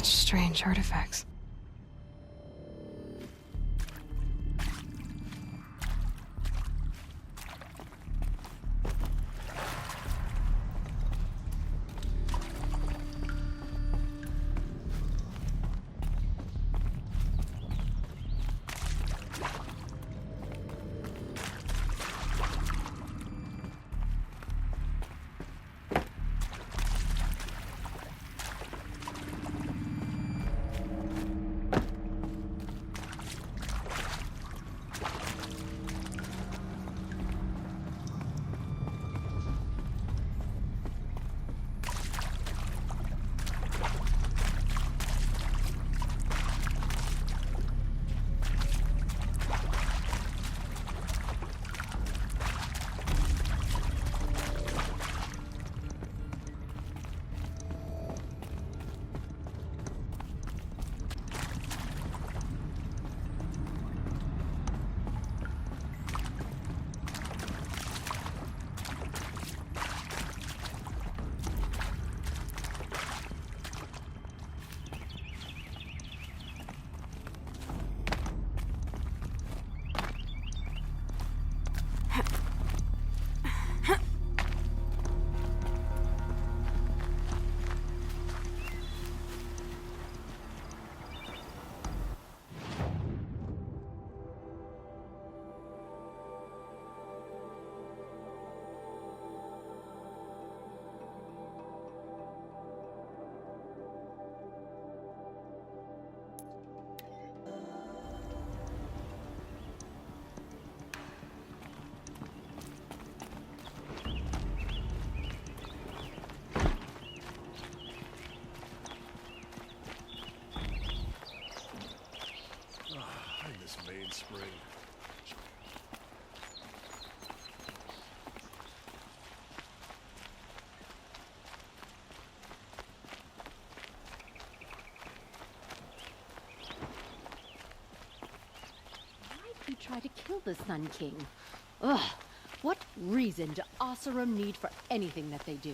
Such strange artifacts. Spring. Why'd you try to kill the Sun King? Ugh, what reason do Oseram need for anything that they do?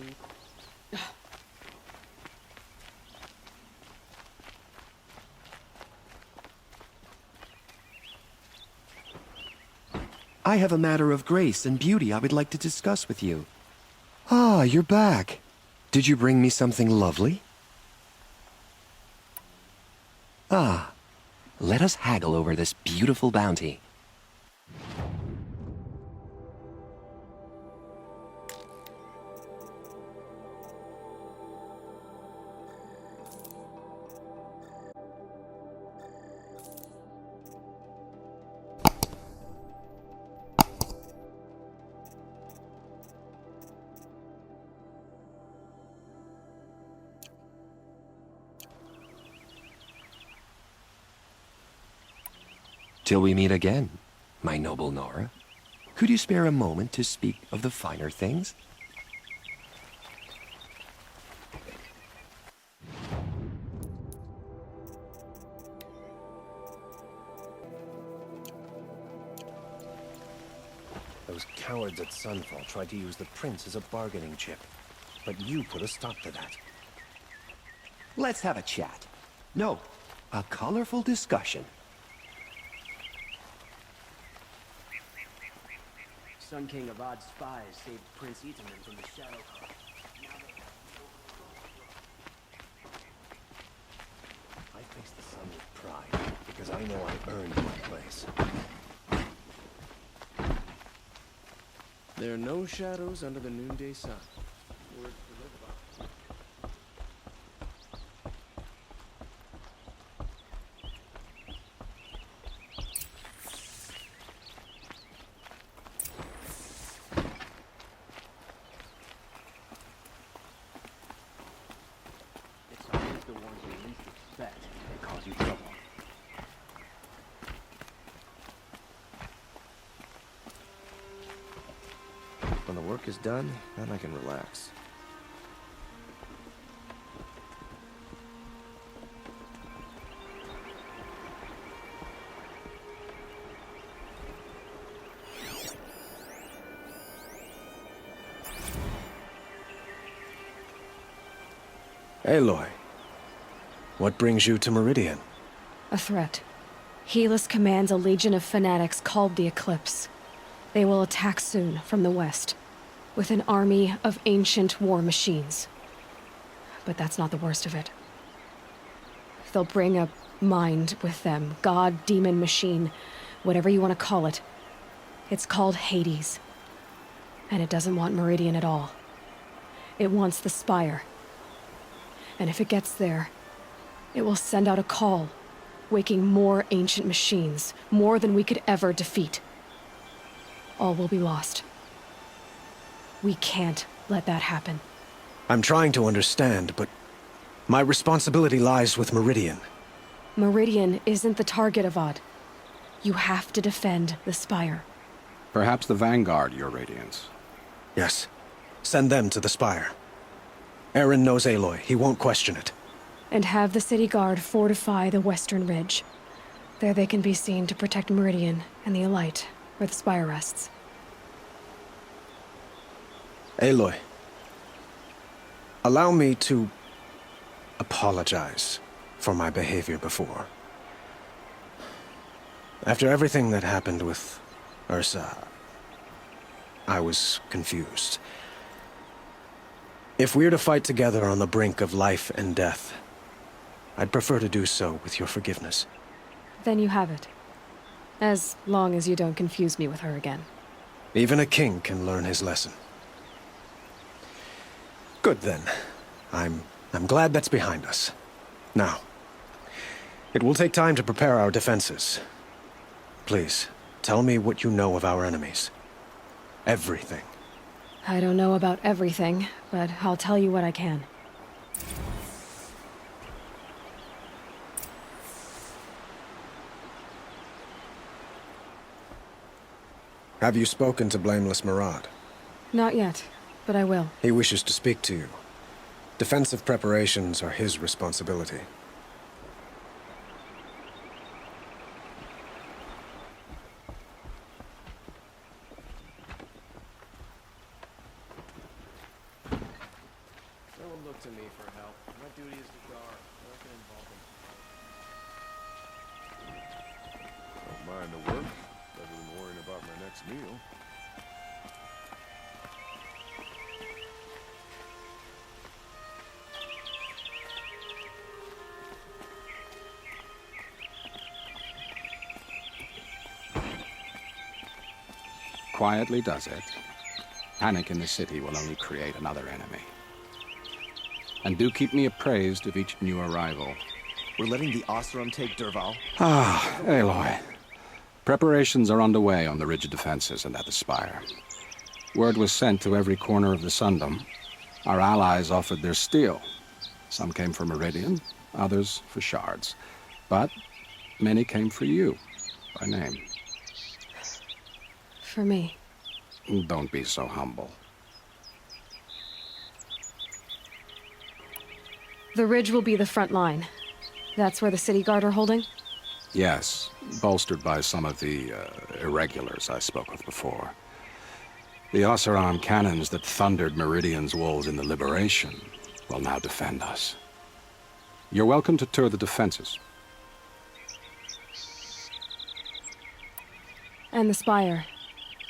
I have a matter of grace and beauty I would like to discuss with you. Ah, you're back. Did you bring me something lovely? Ah, let us haggle over this beautiful bounty. Till we meet again, my noble Nora. Could you spare a moment to speak of the finer things? Those cowards at Sunfall tried to use the prince as a bargaining chip, but you put a stop to that. Let's have a chat. No, a colorful discussion. Sun-King Avad's spies saved Prince Itaman from the Shadow. I face the sun with pride, because I know I earned my place. There are no shadows under the noonday sun. Words to live by. It's always the ones you least expect that cause you trouble. When the work is done, then I can relax. Aloy. What brings you to Meridian? A threat. Helis commands a legion of fanatics called the Eclipse. They will attack soon from the west, with an army of ancient war machines. But that's not the worst of it. They'll bring a mind with them, god, demon, machine, whatever you want to call it. It's called Hades. And it doesn't want Meridian at all. It wants the Spire. And if it gets there, it will send out a call, waking more ancient machines, more than we could ever defeat. All will be lost. We can't let that happen. I'm trying to understand, but my responsibility lies with Meridian. Meridian isn't the target, Avad. You have to defend the Spire. Perhaps the Vanguard, Your Radiance. Yes. Send them to the Spire. Eren knows Aloy. He won't question it. And have the city guard fortify the western ridge. There they can be seen to protect Meridian and the Elite, where the Spire rests. Aloy, allow me to apologize for my behavior before. After everything that happened with Ursa, I was confused. If we're to fight together on the brink of life and death, I'd prefer to do so with your forgiveness. Then you have it. As long as you don't confuse me with her again. Even a king can learn his lesson. Good then. I'm glad that's behind us. Now, it will take time to prepare our defenses. Please, tell me what you know of our enemies. Everything. I don't know about everything, but I'll tell you what I can. Have you spoken to Blameless Marad? Not yet, but I will. He wishes to speak to you. Defensive preparations are his responsibility. Someone look to me for help. My duty is to guard. No one can involve him. Don't mind the work. Better than worrying about my next meal. Quietly does it. Panic in the city will only create another enemy. And do keep me appraised of each new arrival. We're letting the Oseram take Derval? Ah, Aloy. Preparations are underway on the ridge of defenses and at the Spire. Word was sent to every corner of the Sundom. Our allies offered their steel. Some came for Meridian, others for shards. But many came for you, by name. For me. Don't be so humble. The ridge will be the front line. That's where the city guard are holding? Yes, bolstered by some of the irregulars I spoke of before. The Oseram cannons that thundered Meridian's walls in the Liberation will now defend us. You're welcome to tour the defenses. And the Spire.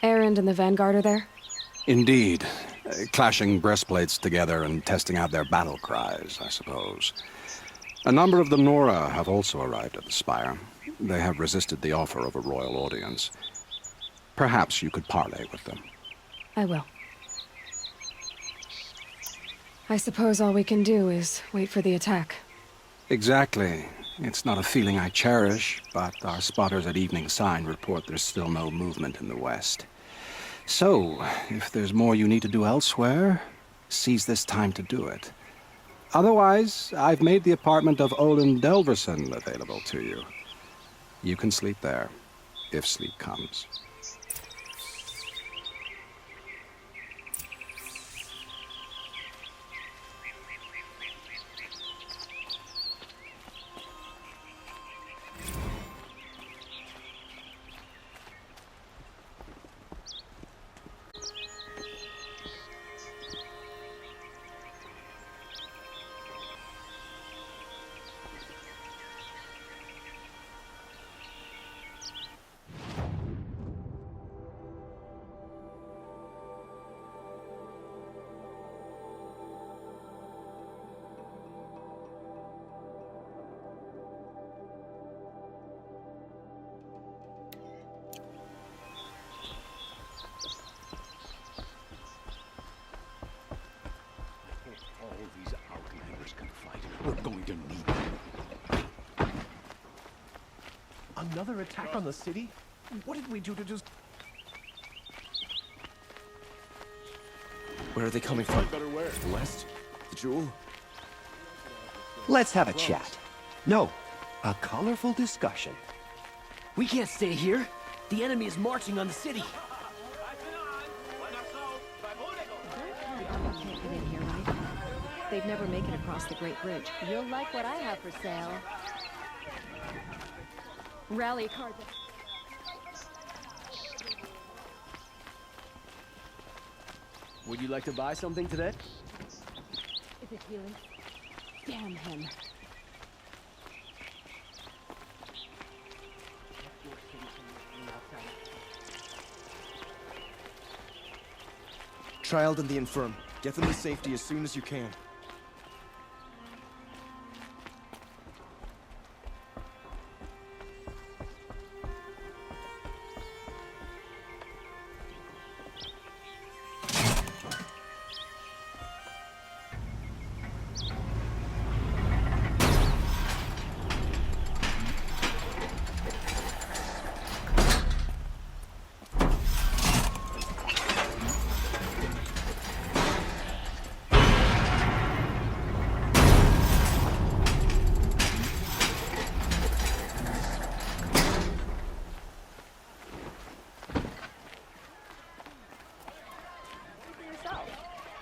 Erend and the Vanguard are there? Indeed. Clashing breastplates together and testing out their battle cries, I suppose. A number of the Nora have also arrived at the Spire. They have resisted the offer of a royal audience. Perhaps you could parley with them. I will. I suppose all we can do is wait for the attack. Exactly. It's not a feeling I cherish, but our spotters at Evening Sign report there's still no movement in the west. So, if there's more you need to do elsewhere, seize this time to do it. Otherwise, I've made the apartment of Olin Delverson available to you. You can sleep there, if sleep comes. these outlanders can fight. We're going to need them. Another attack on the city? What did we do to just... Where are they coming from? West? The Jewel? Let's have a chat. No, a colorful discussion. We can't stay here. The enemy is marching on the city. Can't get in here, right? They'd never make it across the Great Bridge. You'll like what I have for sale. Rally card. Would you like to buy something today? Is it healing? Damn him. Child and the infirm. Get them to safety as soon as you can.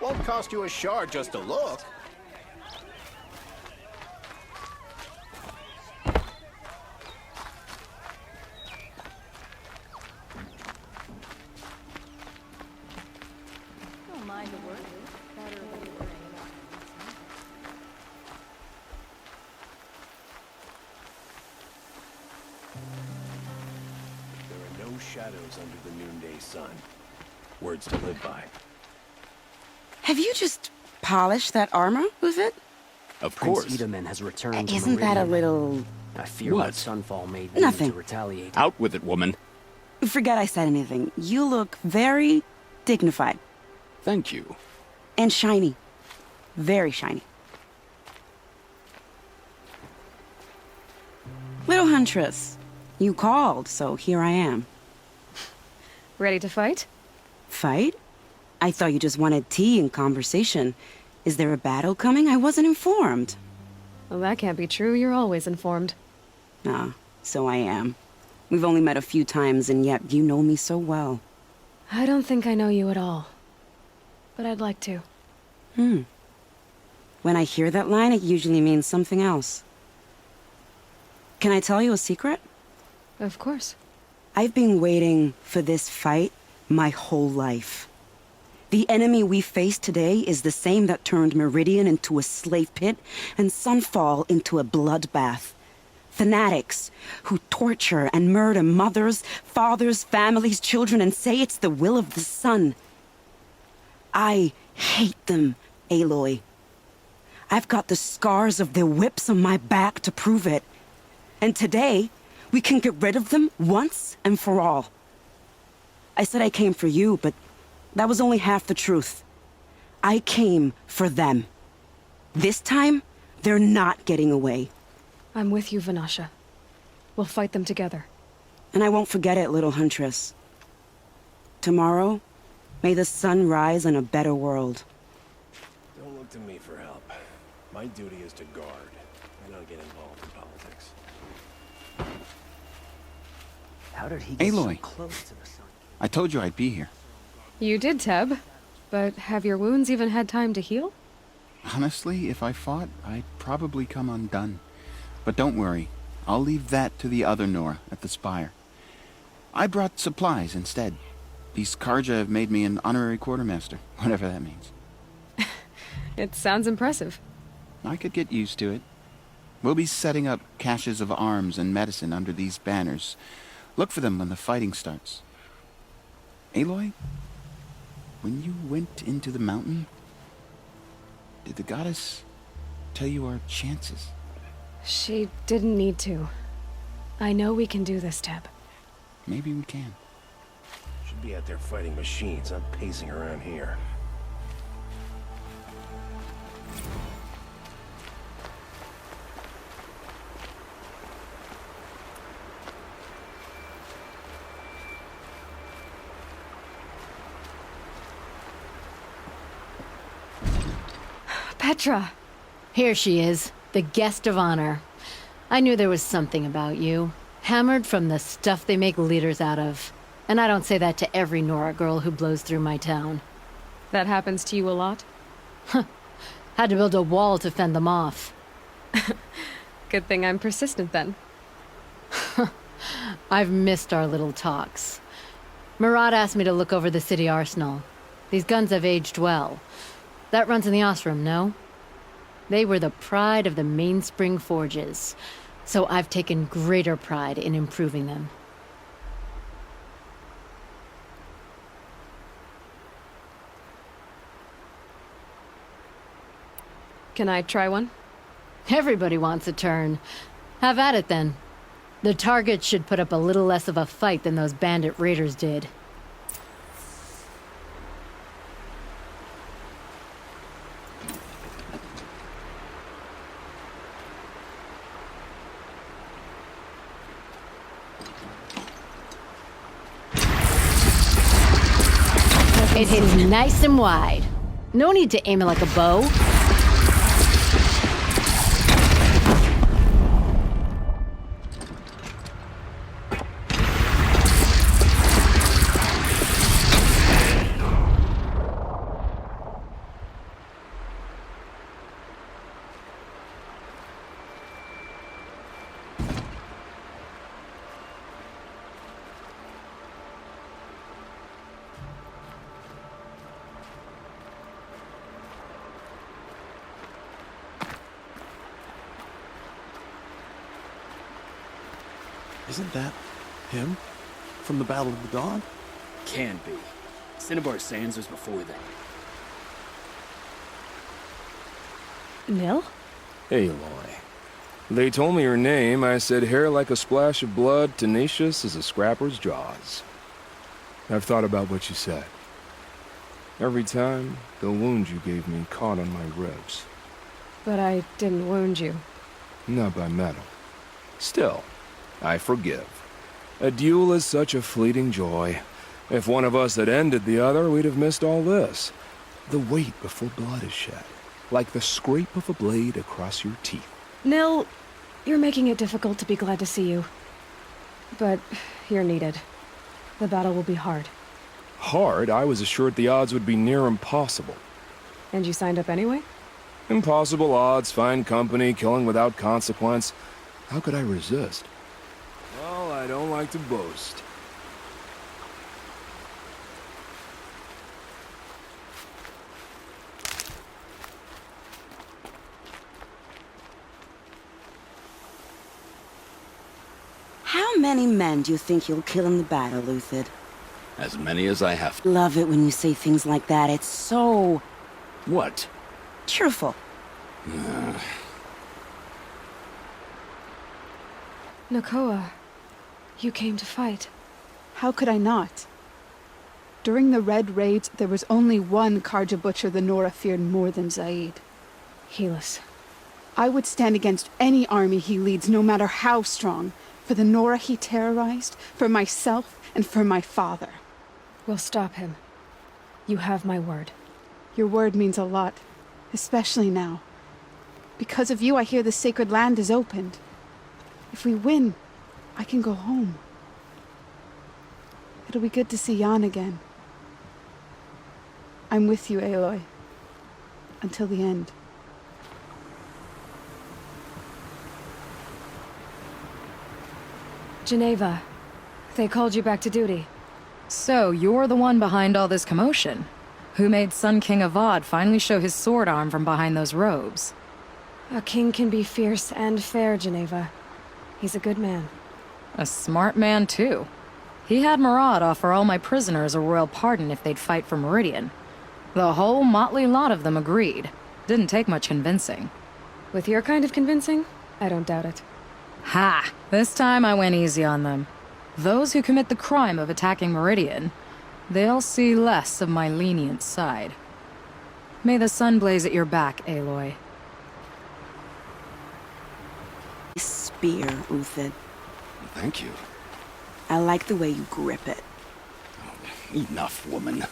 Won't cost you a shard just to look. Don't mind the work. Better than worrying about There are no shadows under the noonday sun. Words to live by. Have you just polished that armor with it? Of Prince course. Edaman has returned to Isn't that a Meridian. little... I fear What? that Sunfall made me Nothing. to retaliate. Out with it, woman. Forget I said anything. You look very dignified. Thank you. And shiny. Very shiny. Little Huntress, you called, so here I am. Ready to fight? Fight? I thought you just wanted tea and conversation. Is there a battle coming? I wasn't informed. Well, that can't be true. You're always informed. Ah, so I am. We've only met a few times, and yet you know me so well. I don't think I know you at all. But I'd like to. When I hear that line, it usually means something else. Can I tell you a secret? Of course. I've been waiting for this fight my whole life. The enemy we face today is the same that turned Meridian into a slave pit and Sunfall into a bloodbath. Fanatics who torture and murder mothers, fathers, families, children, and say it's the will of the sun. I hate them, Aloy. I've got the scars of their whips on my back to prove it. And today, we can get rid of them once and for all. I said I came for you, but that was only half the truth. I came for them. This time, they're not getting away. I'm with you, Vanasha. We'll fight them together. And I won't forget it, little Huntress. Tomorrow, may the sun rise in a better world. Don't look to me for help. My duty is to guard. I don't get involved in politics. How did he get so Aloy. close to the sun? I told you I'd be here. You did, Teb. But have your wounds even had time to heal? Honestly, if I fought, I'd probably come undone. But don't worry. I'll leave that to the other Nora at the Spire. I brought supplies instead. These Karja have made me an honorary quartermaster, whatever that means. It sounds impressive. I could get used to it. We'll be setting up caches of arms and medicine under these banners. Look for them when the fighting starts. Aloy, when you went into the mountain, did the goddess tell you our chances? She didn't need to. I know we can do this, Teb. Maybe we can. Should be out there fighting machines, not pacing around here. Petra! Here she is, the guest of honor. I knew there was something about you. Hammered from the stuff they make leaders out of. And I don't say that to every Nora girl who blows through my town. That happens to you a lot? Had to build a wall to fend them off. Good thing I'm persistent then. I've missed our little talks. Marad asked me to look over the city arsenal. These guns have aged well. That runs in the Osram, no? They were the pride of the Mainspring Forges, so I've taken greater pride in improving them. Can I try one? Everybody wants a turn. Have at it then. The target should put up a little less of a fight than those bandit raiders did. It hits nice and wide. No need to aim it like a bow. Isn't that him? From the Battle of the Dawn? Can be. Cinnabar Sands was before that. Nil? Aloy. They told me your name. I said hair like a splash of blood, tenacious as a scrapper's jaws. I've thought about what you said. Every time, the wound you gave me caught on my ribs. But I didn't wound you. Not by metal. Still, I forgive. A duel is such a fleeting joy. If one of us had ended the other, we'd have missed all this. The wait before blood is shed. Like the scrape of a blade across your teeth. Nil, you're making it difficult to be glad to see you. But you're needed. The battle will be hard. Hard? I was assured the odds would be near impossible. And you signed up anyway? Impossible odds, fine company, killing without consequence. How could I resist? Well, I don't like to boast. How many men do you think you'll kill in the battle, Luthid? As many as I have to. Love it when you say things like that. It's so... What? cheerful. Nakoa, you came to fight. How could I not? During the Red Raids, there was only one Karja Butcher the Nora feared more than Zaid. Helis. I would stand against any army he leads, no matter how strong. For the Nora he terrorized, for myself, and for my father. We'll stop him. You have my word. Your word means a lot, especially now. Because of you, I hear the sacred land is opened. If we win, I can go home. It'll be good to see Jan again. I'm with you, Aloy. Until the end. Geneva, they called you back to duty. So, you're the one behind all this commotion? Who made Sun-King Avad finally show his sword arm from behind those robes? A king can be fierce and fair, Geneva. He's a good man. A smart man, too. He had Marad offer all my prisoners a royal pardon if they'd fight for Meridian. The whole motley lot of them agreed. Didn't take much convincing. With your kind of convincing, I don't doubt it. Ha! This time I went easy on them. Those who commit the crime of attacking Meridian, they'll see less of my lenient side. May the sun blaze at your back, Aloy. Spear, Uthid. Thank you. I like the way you grip it. Enough, woman.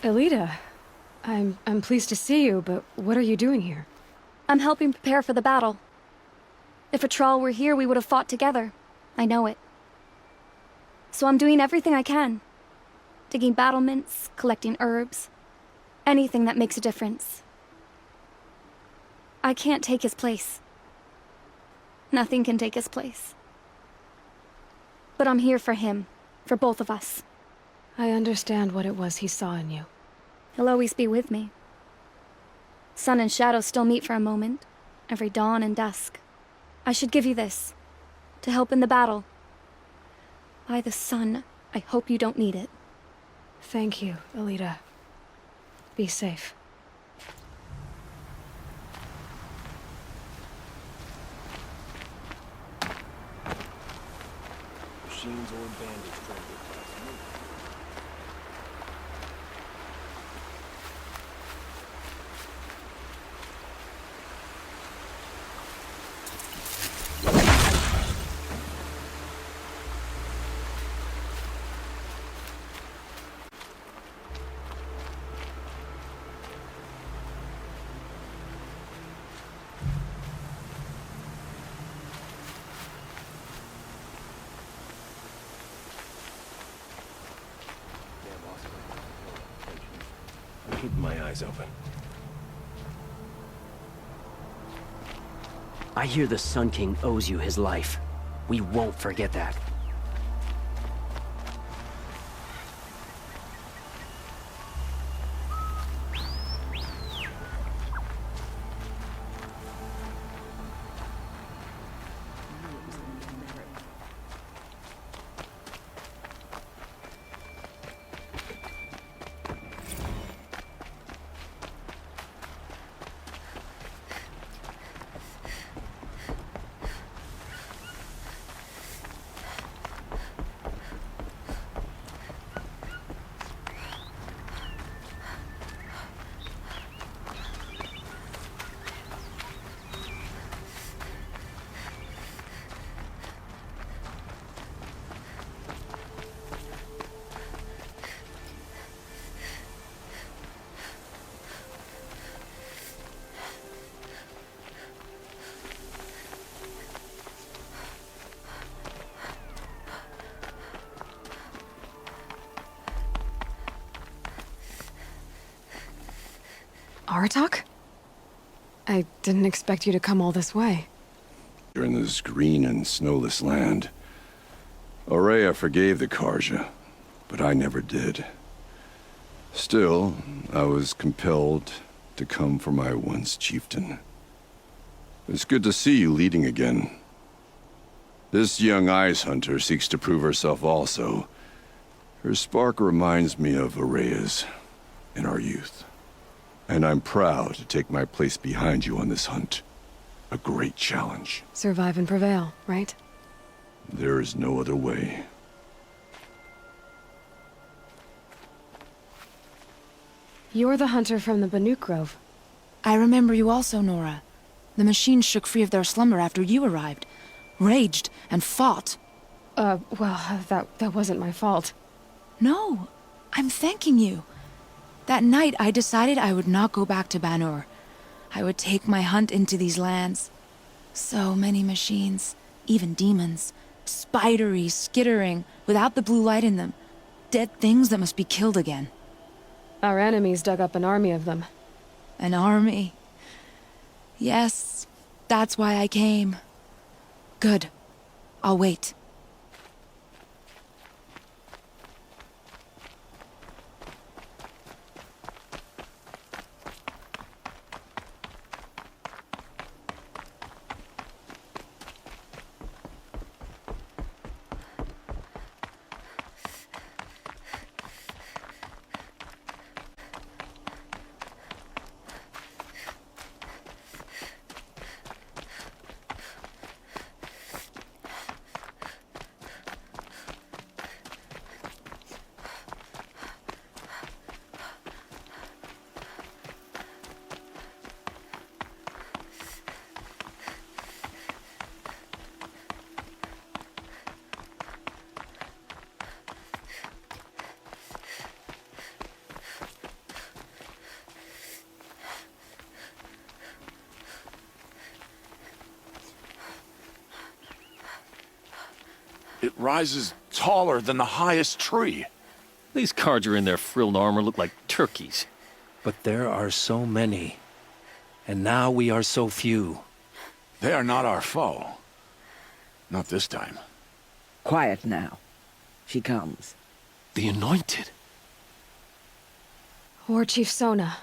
Elita, I'm pleased to see you, but what are you doing here? I'm helping prepare for the battle. If a Thrall were here, we would have fought together. I know it. So I'm doing everything I can. Digging battlements, collecting herbs. Anything that makes a difference. I can't take his place. Nothing can take his place. But I'm here for him. For both of us. I understand what it was he saw in you. He'll always be with me. Sun and Shadow still meet for a moment. Every dawn and dusk. I should give you this. To help in the battle. By the sun, I hope you don't need it. Thank you, Elita. Be safe. Machines or bandits trying to get past me. I'm keeping my eyes open. I hear the Sun King owes you his life. We won't forget that. Aratak? I didn't expect you to come all this way. You're in this green and snowless land. Aurea forgave the Karja, but I never did. Still, I was compelled to come for my once chieftain. It's good to see you leading again. This young ice hunter seeks to prove herself also. Her spark reminds me of Aurea's in our youth. And I'm proud to take my place behind you on this hunt. A great challenge. Survive and prevail, right? There is no other way. You're the hunter from the Banuk Grove. I remember you also, Nora. The machines shook free of their slumber after you arrived. Raged and fought. Well, that wasn't my fault. No, I'm thanking you. That night, I decided I would not go back to Banur. I would take my hunt into these lands. So many machines, even demons. Spidery, skittering, without the blue light in them. Dead things that must be killed again. Our enemies dug up an army of them. An army? Yes, that's why I came. Good. I'll wait. It rises taller than the highest tree. These Carja in their frilled armor look like turkeys. But there are so many. And now we are so few. They are not our foe. Not this time. Quiet now. She comes. The Anointed. War Chief Sona.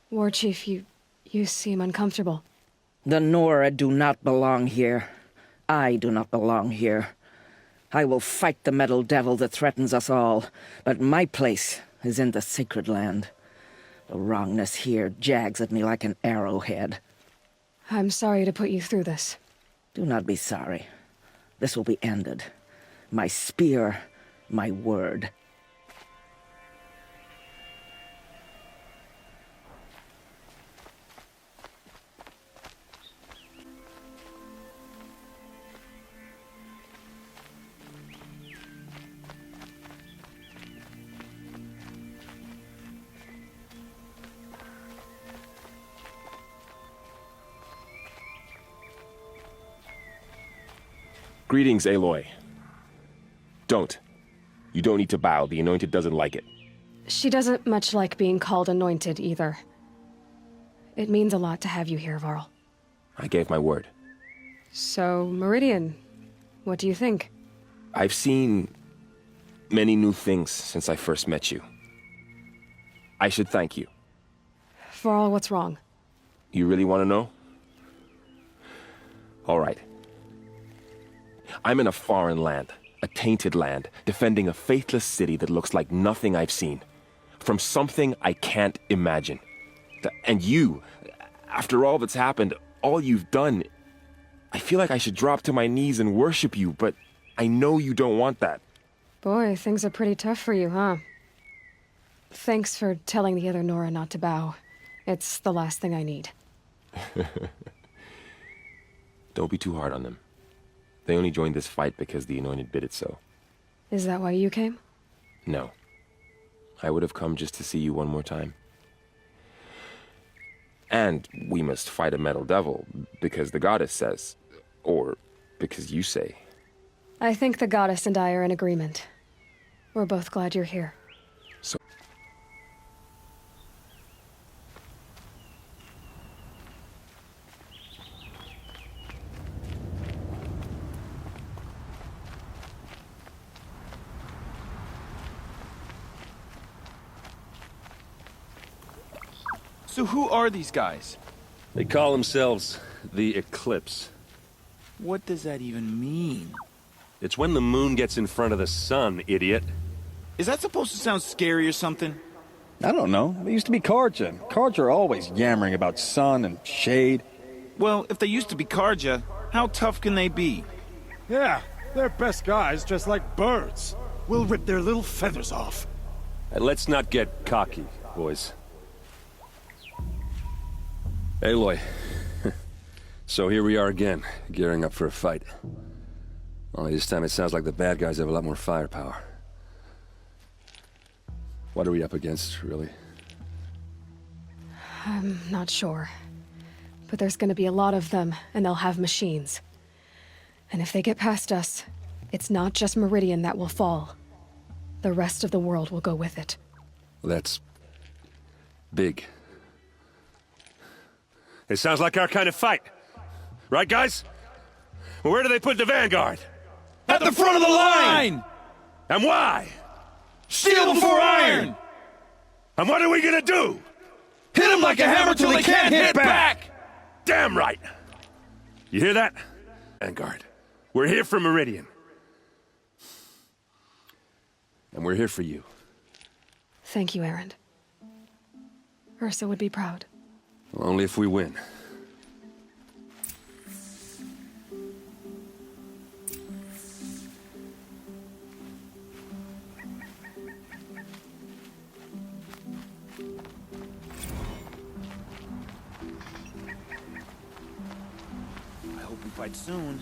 War Chief, you seem uncomfortable. The Nora do not belong here. I do not belong here. I will fight the metal devil that threatens us all, but my place is in the sacred land. The wrongness here jags at me like an arrowhead. I'm sorry to put you through this. Do not be sorry. This will be ended. My spear, my word. Greetings, Aloy. Don't. You don't need to bow. The Anointed doesn't like it. She doesn't much like being called Anointed, either. It means a lot to have you here, Varl. I gave my word. So, Meridian, what do you think? I've seen many new things since I first met you. I should thank you. Varl, what's wrong? You really want to know? All right. I'm in a foreign land, a tainted land, defending a faithless city that looks like nothing I've seen. From something I can't imagine. And you, after all that's happened, all you've done, I feel like I should drop to my knees and worship you, but I know you don't want that. Boy, things are pretty tough for you, huh? Thanks for telling the other Nora not to bow. It's the last thing I need. Don't be too hard on them. They only joined this fight because the Anointed bid it so. Is that why you came? No. I would have come just to see you one more time. And we must fight a metal devil, because the goddess says. Or because you say. I think the goddess and I are in agreement. We're both glad you're here. So... So who are these guys? They call themselves the Eclipse. What does that even mean? It's when the moon gets in front of the sun, idiot. Is that supposed to sound scary or something? I don't know. They used to be Carja. Carja are always yammering about sun and shade. Well, if they used to be Carja, how tough can they be? Yeah, they're best guys dressed like birds. We'll rip their little feathers off. And let's not get cocky, boys. Aloy. So here we are again, gearing up for a fight. Only this time it sounds like the bad guys have a lot more firepower. What are we up against, really? I'm not sure. But there's gonna be a lot of them, and they'll have machines. And if they get past us, it's not just Meridian that will fall. The rest of the world will go with it. That's... big. It sounds like our kind of fight. Right, guys? Well, where do they put the Vanguard? At the front of the line! And why? Steel before iron! And what are we gonna do? Hit them like a hammer till they can't hit back! Damn right! You hear that? Vanguard. We're here for Meridian. And we're here for you. Thank you, Erend. Ursa would be proud. Well, only if we win. I hope we fight soon.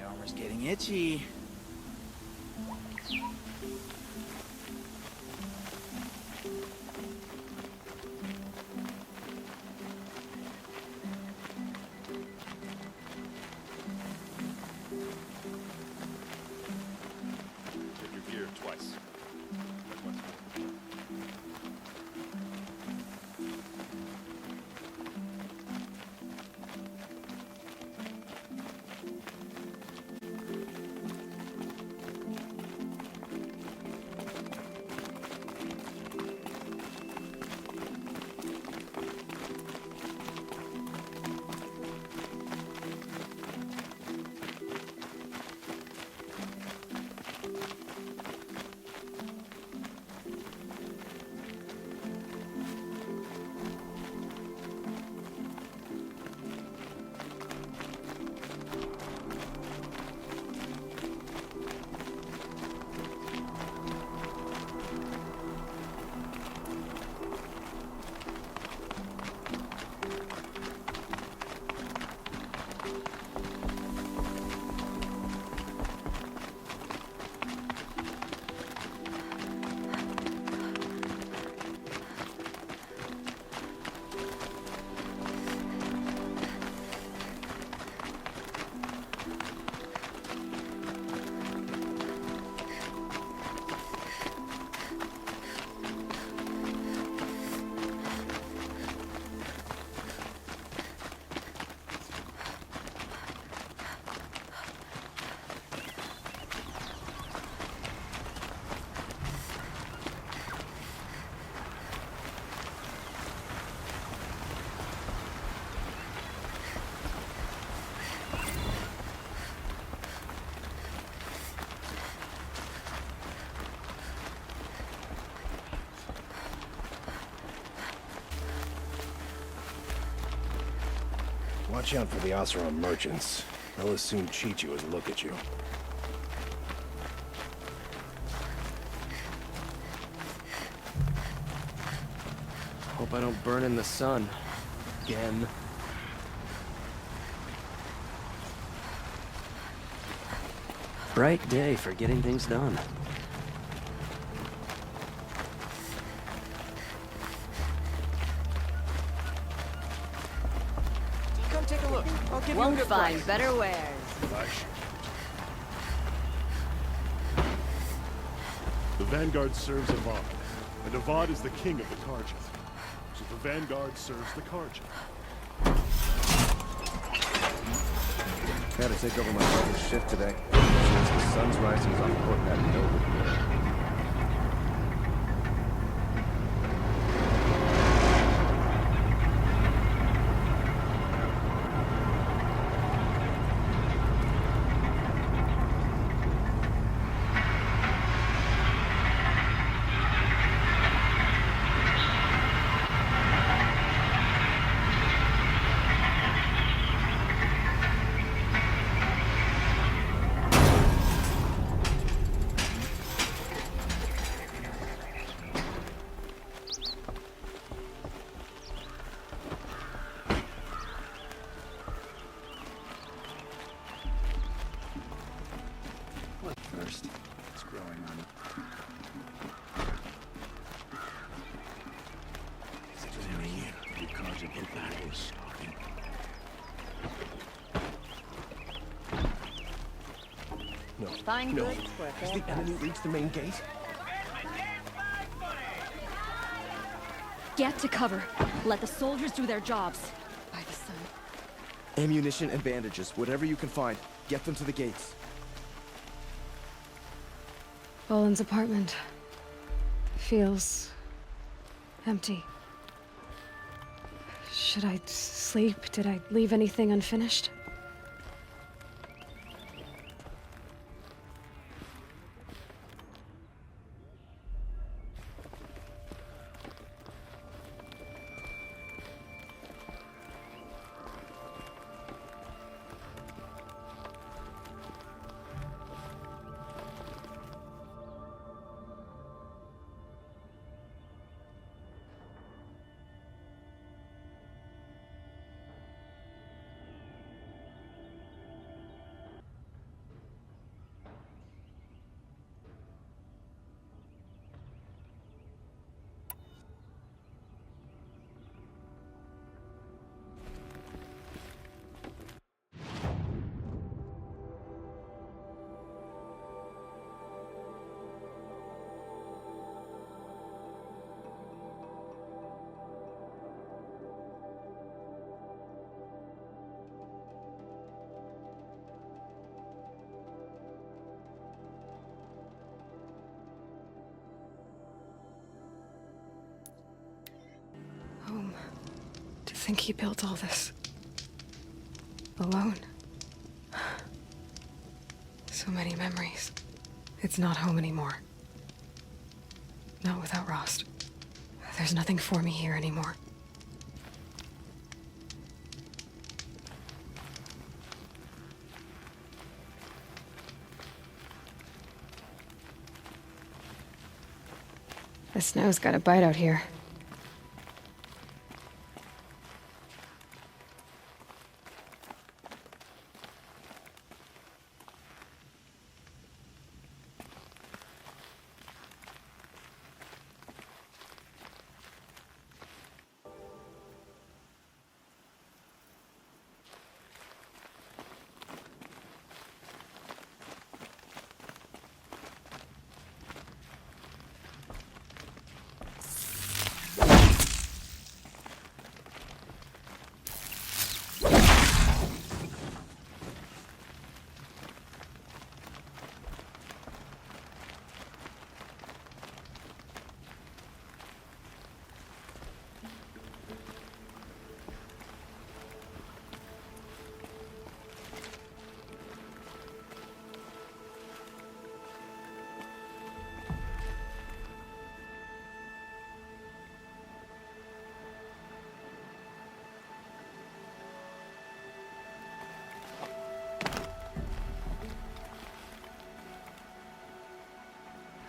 My armor's getting itchy. Check your gear twice. Check once more. Watch out for the Oseram merchants. They'll as soon cheat you as look at you. Hope I don't burn in the sun. Again. Bright day for getting things done. Come take a look. I'll give Won't you a good find price. better wares. The Vanguard serves Avad, and Avad is the king of the Karja. So the Vanguard serves the Karja. Had to take over my brother's shift today. Since the sun's rising is off court that note. First, it's growing on me. Is it just me? You can't get that is stopping. No. Fine No. goods for a Has fair the enemy price. reached the main gate? Get to cover. Let the soldiers do their jobs. By the sun. Ammunition and bandages, whatever you can find. Get them to the gates. Olin's apartment feels empty. Should I sleep? Did I leave anything unfinished? think he built all this alone. So many memories. It's not home anymore. Not without Rost. There's nothing for me here anymore. The snow's got a bite out here.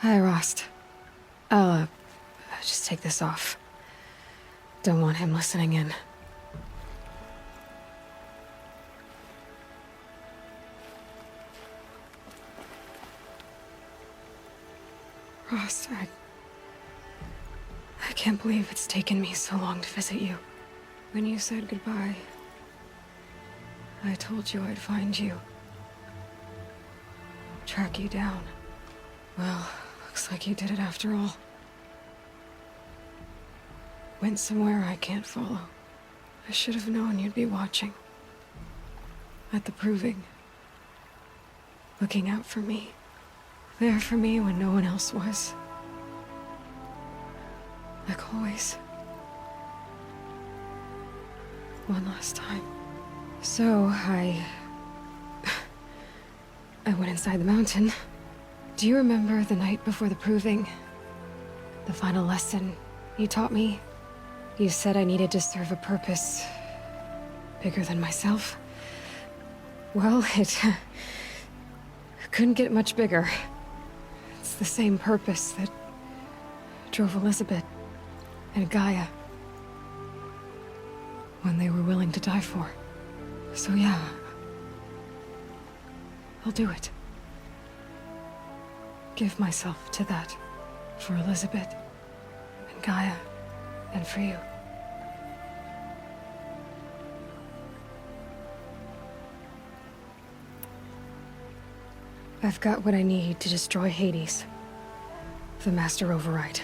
Hi, Rost. I'll, just take this off. Don't want him listening in. Rost, I can't believe it's taken me so long to visit you. When you said goodbye, I told you I'd find you. Track you down. Well, looks like you did it after all. Went somewhere I can't follow. I should have known you'd be watching. At the proving. Looking out for me. There for me when no one else was. Like always. One last time. So, I went inside the mountain. Do you remember the night before the proving? The final lesson you taught me? You said I needed to serve a purpose bigger than myself. Well, it couldn't get much bigger. It's the same purpose that drove Elizabeth and Gaia when they were willing to die for. So yeah, I'll do it. Give myself to that for Elizabeth and Gaia and for you. I've got what I need to destroy Hades. The Master Override.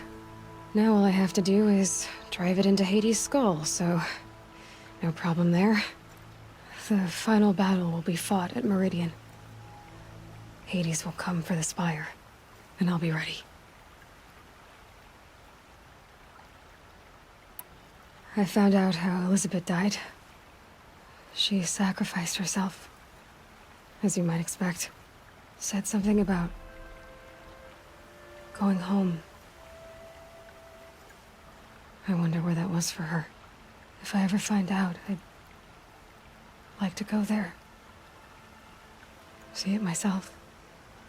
Now all I have to do is drive it into Hades' skull, so no problem there. The final battle will be fought at Meridian. Hades will come for the Spire, and I'll be ready. I found out how Elizabeth died. She sacrificed herself, as you might expect. Said something about going home. I wonder where that was for her. If I ever find out, I'd like to go there. See it myself.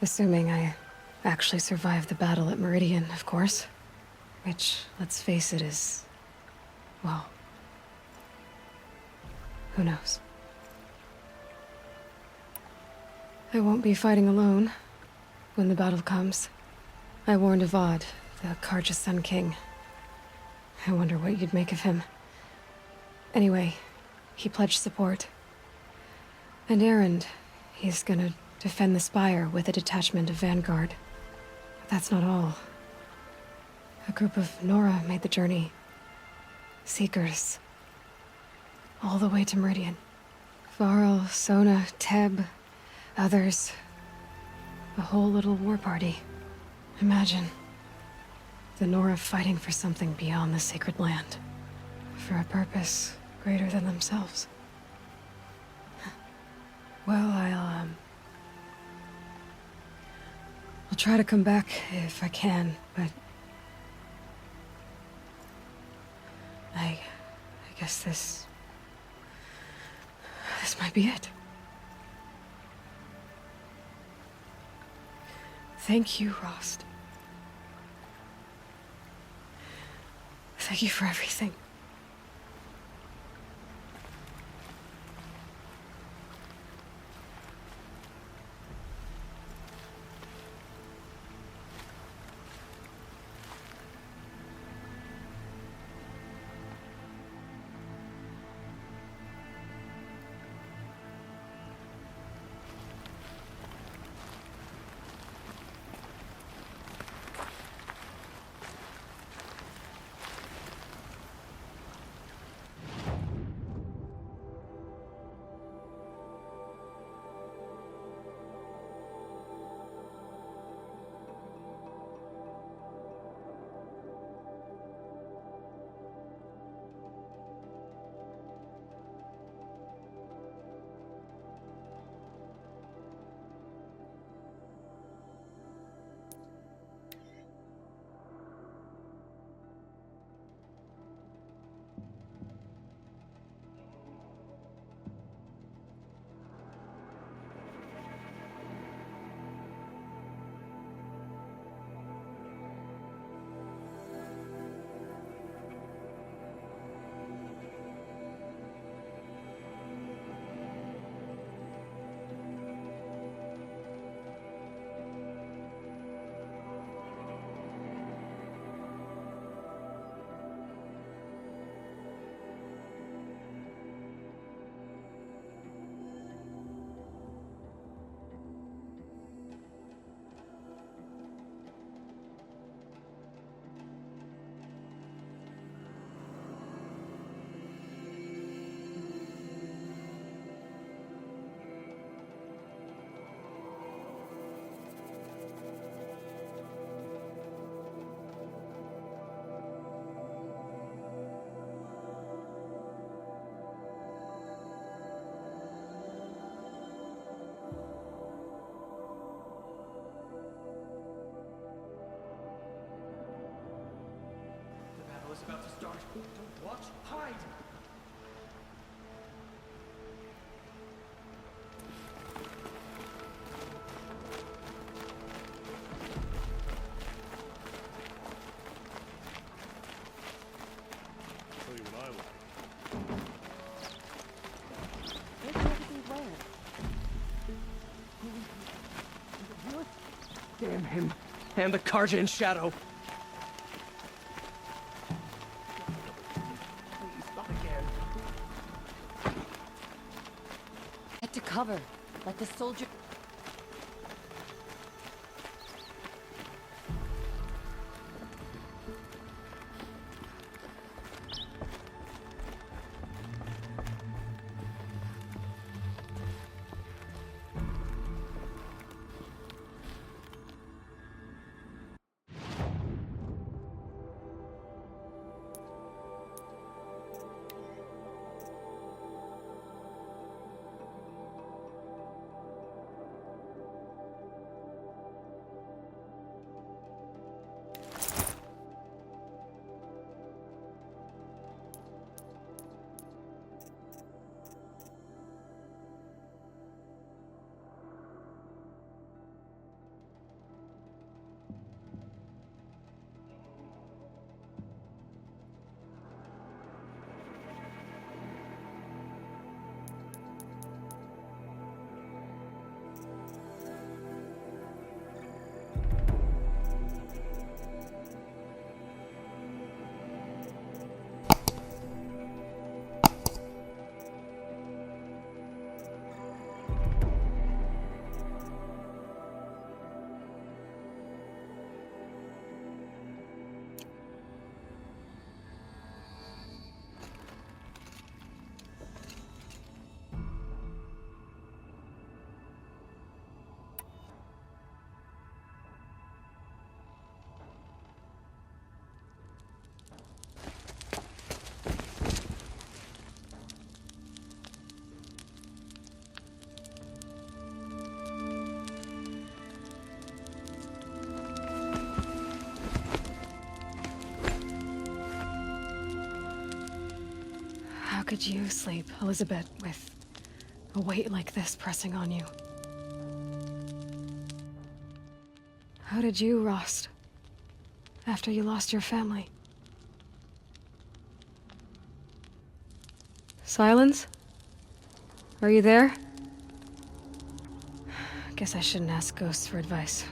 Assuming I actually survived the battle at Meridian, of course. Which, let's face it, is... well... who knows? I won't be fighting alone when the battle comes. I warned Avad, the Carja Sun-King. I wonder what you'd make of him. Anyway, he pledged support. And Erend, he's gonna defend the Spire with a detachment of Vanguard. But that's not all. A group of Nora made the journey. Seekers. All the way to Meridian. Faro, Sona, Teb, others. A whole little war party. Imagine. The Nora fighting for something beyond the sacred land. For a purpose greater than themselves. Well, I'll try to come back if I can, but I guess this might be it. Thank you, Rost. Thank you for everything. About to start. Don't watch. Hide! Tell you what I like. Damn him. And the Karja in shadow. Get to cover. Let the soldier... could you sleep, Elizabeth, with a weight like this pressing on you? How did you, Rost? After you lost your family? Silence? Are you there? Guess I shouldn't ask ghosts for advice.